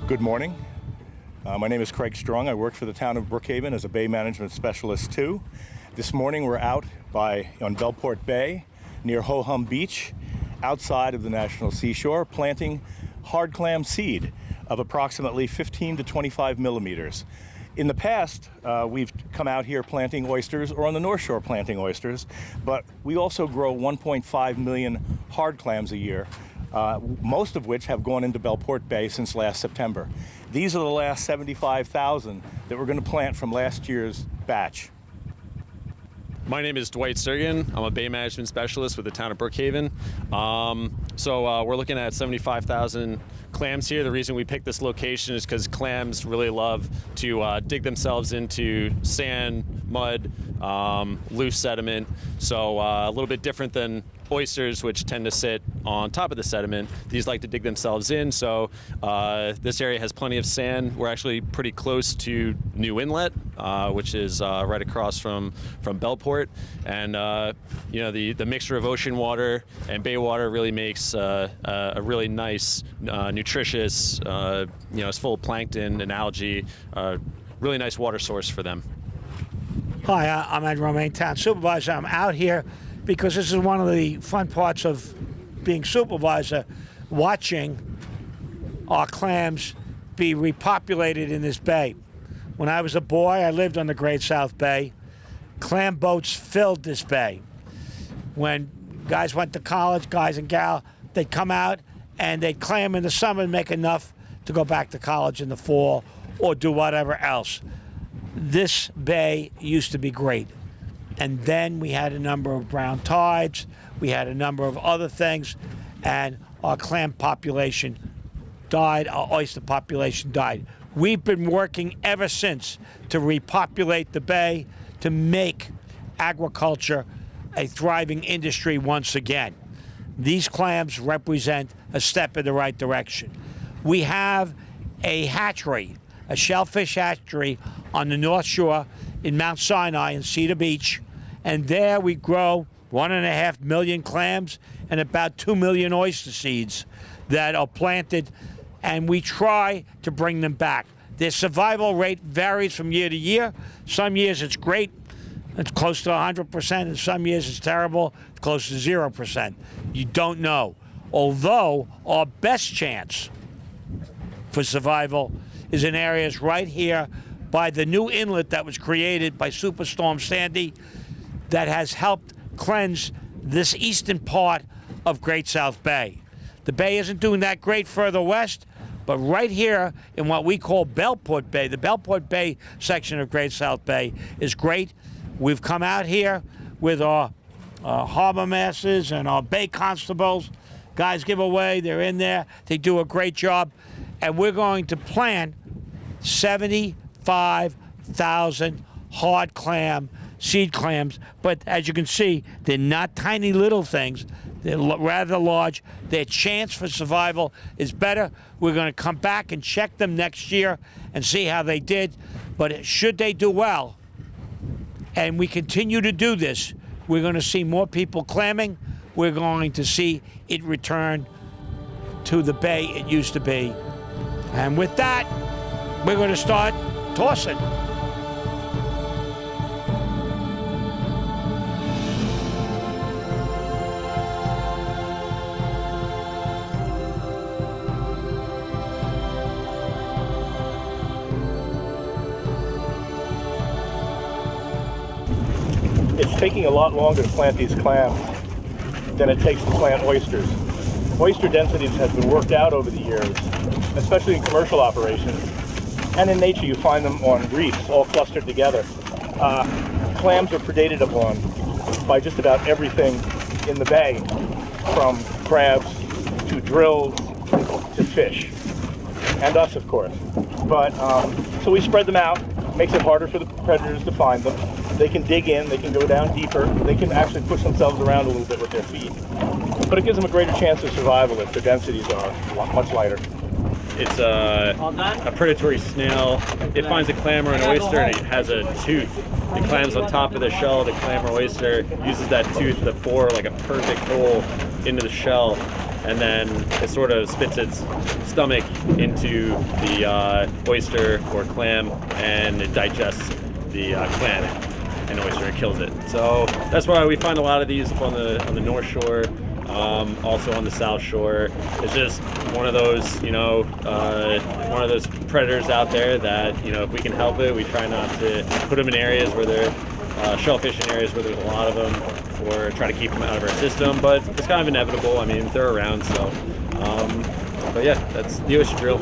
Good morning. My name is Craig Strong. I work for the town of Brookhaven as a bay management specialist too. This morning we're out on Bellport Bay near Ho-Hum Beach outside of the National Seashore planting hard clam seed of approximately 15 to 25 millimeters. In the past, we've come out here planting oysters or on the North Shore planting oysters, but we also grow 1.5 million hard clams a year, most of which have gone into Bellport Bay since last September. These are the last 75,000 that we're going to plant from last year's batch. My name is Dwight Surgan. I'm a bay management specialist with the town of Brookhaven. We're looking at 75,000 clams here. The reason we picked this location is because clams really love to dig themselves into sand, mud, loose sediment. So a little bit different than oysters, which tend to sit on top of the sediment. These like to dig themselves in, so this area has plenty of sand. We're actually pretty close to New Inlet, which is right across from Bellport, and the mixture of ocean water and bay water really makes a really nice, nutritious, it's full of plankton and algae, really nice water source for them. Hi, I'm Ed Romaine, Town Supervisor. I'm out here because this is one of the fun parts of being supervisor, watching our clams be repopulated in this bay. When I was a boy, I lived on the Great South Bay. Clam boats filled this bay. When guys went to college, guys and gal, they'd come out and they'd clam in the summer and make enough to go back to college in the fall or do whatever else. This bay used to be great. And then we had a number of brown tides, we had a number of other things, and our clam population died, our oyster population died. We've been working ever since to repopulate the bay, to make agriculture a thriving industry once again. These clams represent a step in the right direction. We have a hatchery, a shellfish hatchery on the North Shore in Mount Sinai in Cedar Beach, and there we grow 1.5 million clams and about 2 million oyster seeds that are planted, and we try to bring them back. Their survival rate varies from year to year. Some years it's great, it's close to 100%, and some years it's terrible, it's close to 0%. You don't know. Although our best chance for survival is in areas right here by the new inlet that was created by Superstorm Sandy that has helped cleanse this eastern part of Great South Bay. The bay isn't doing that great further west, but right here in what we call Bellport Bay, the Bellport Bay section of Great South Bay is great. We've come out here with our harbor masters and our bay constables. Guys give away, they're in there, they do a great job, and we're going to plant 75,000 hard clam, seed clams, but as you can see, they're not tiny little things. They're rather large. Their chance for survival is better. We're going to come back and check them next year and see how they did. But should they do well, and we continue to do this, we're going to see more people clamming. We're going to see it return to the bay it used to be. And with that, we're going to start tossing. It's taking a lot longer to plant these clams than it takes to plant oysters. Oyster densities have been worked out over the years, especially in commercial operations. And in nature, you find them on reefs, all clustered together. Clams are predated upon by just about everything in the bay, from crabs to drills to fish, and us, of course. But so we spread them out, makes it harder for the predators to find them. They can dig in, they can go down deeper, they can actually push themselves around a little bit with their feet. But it gives them a greater chance of survival if the densities are much lighter. It's a predatory snail. It finds a clam or an oyster and it has a tooth. It clams on top of the shell of the clam or oyster, uses that tooth to bore like a perfect hole into the shell. and then it sort of spits its stomach into the oyster or clam, and it digests the clam and oyster and kills it. So that's why we find a lot of these up on the North Shore, also on the South Shore. It's just one of those, one of those predators out there that, if we can help it, we try not to put them in areas where they're shellfish in areas where there's a lot of them, or try to keep them out of our system. But it's kind of inevitable. I mean, they're around, so. But yeah, that's the oyster drill.